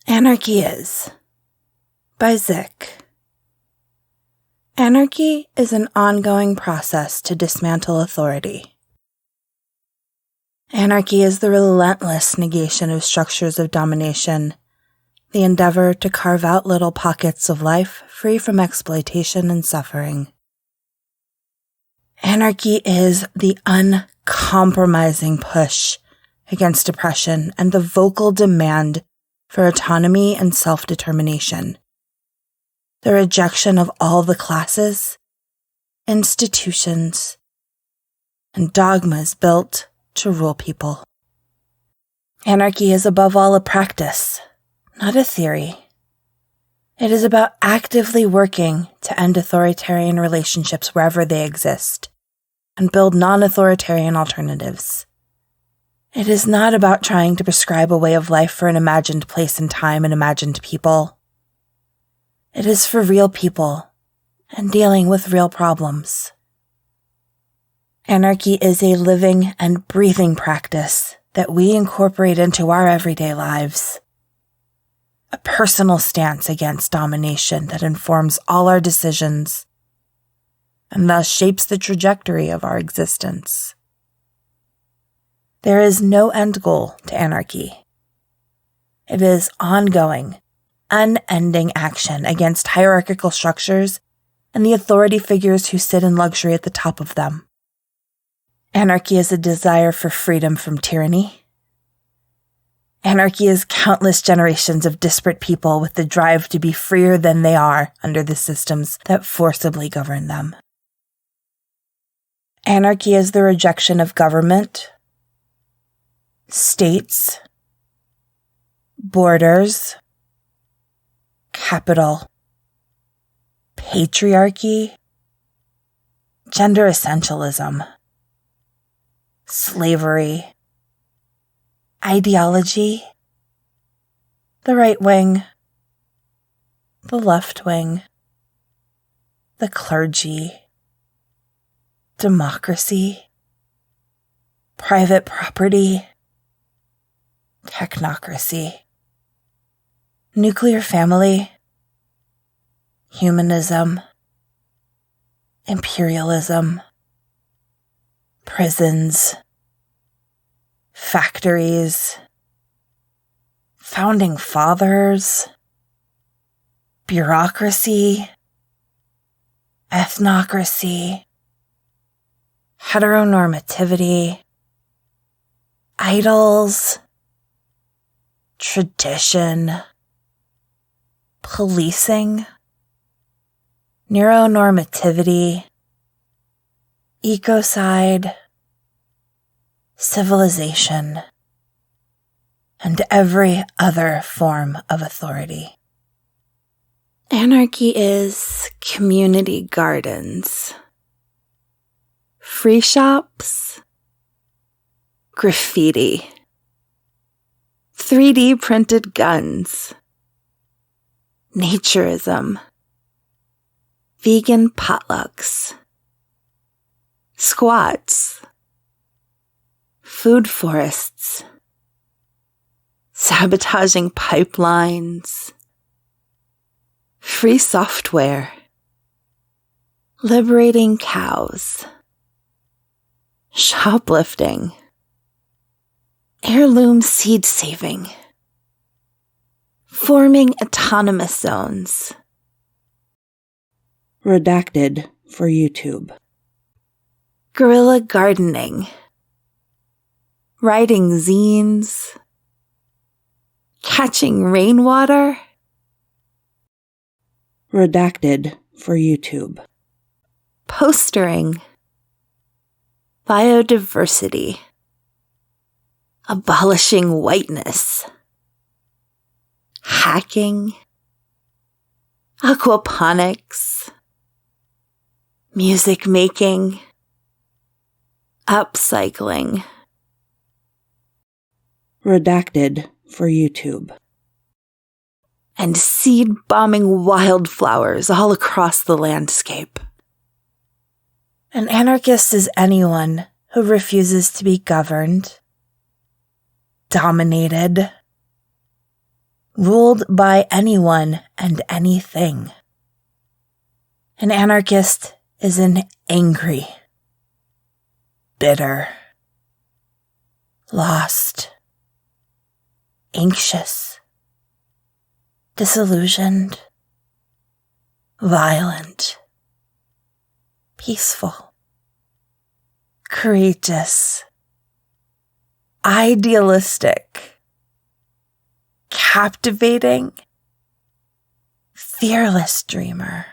Anarchy is by Zick. Anarchy is an ongoing process to dismantle authority. Anarchy is the relentless negation of structures of domination, the endeavor to carve out little pockets of life free from exploitation and suffering. Anarchy is the uncompromising push against oppression and the vocal demand for autonomy and self-determination. The rejection of all the classes, institutions, and dogmas built to rule people. Anarchy is above all a practice, not a theory. It is about actively working to end authoritarian relationships wherever they exist and build non-authoritarian alternatives. It is not about trying to prescribe a way of life for an imagined place and time and imagined people. It is for real people and dealing with real problems. Anarchy is a living and breathing practice that we incorporate into our everyday lives. A personal stance against domination that informs all our decisions and thus shapes the trajectory of our existence. There is no end goal to anarchy. It is ongoing, unending action against hierarchical structures and the authority figures who sit in luxury at the top of them. Anarchy is a desire for freedom from tyranny. Anarchy is countless generations of disparate people with the drive to be freer than they are under the systems that forcibly govern them. Anarchy is the rejection of government, states, borders, capital, patriarchy, gender essentialism, slavery, ideology, the right wing, the left wing, the clergy, democracy, private property, technocracy, nuclear family, humanism, imperialism, prisons, factories, founding fathers, bureaucracy, ethnocracy, heteronormativity, idols, tradition, policing, neuronormativity, ecocide, civilization, and every other form of authority. Anarchy is community gardens, free shops, graffiti, 3D printed guns, naturism, vegan potlucks, squats, food forests, sabotaging pipelines, free software, liberating cows, shoplifting, heirloom seed saving, forming autonomous zones. Redacted for YouTube. Guerrilla gardening, writing zines, catching rainwater. Redacted for YouTube. Postering, biodiversity, abolishing whiteness, hacking, aquaponics, music making, upcycling. Redacted for YouTube. And seed bombing wildflowers all across the landscape. An anarchist is anyone who refuses to be governed, dominated, ruled by anyone and anything. An anarchist is an angry, bitter, lost, anxious, disillusioned, violent, peaceful, courageous, idealistic, captivating, fearless dreamer.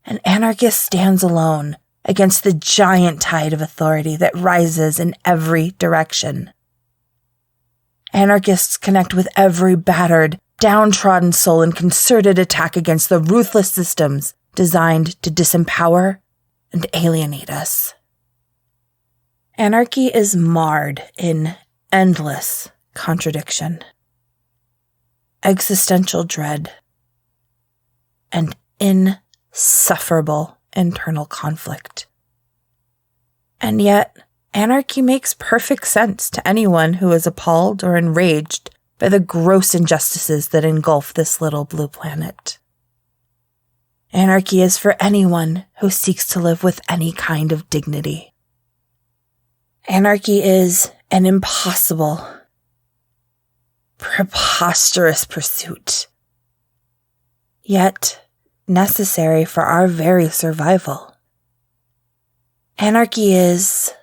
An anarchist stands alone against the giant tide of authority that rises in every direction. Anarchists connect with every battered, downtrodden soul in concerted attack against the ruthless systems designed to disempower and alienate us. Anarchy is marred in endless contradiction, existential dread, and insufferable internal conflict. And yet, anarchy makes perfect sense to anyone who is appalled or enraged by the gross injustices that engulf this little blue planet. Anarchy is for anyone who seeks to live with any kind of dignity. Anarchy is an impossible, preposterous pursuit, yet necessary for our very survival. Anarchy is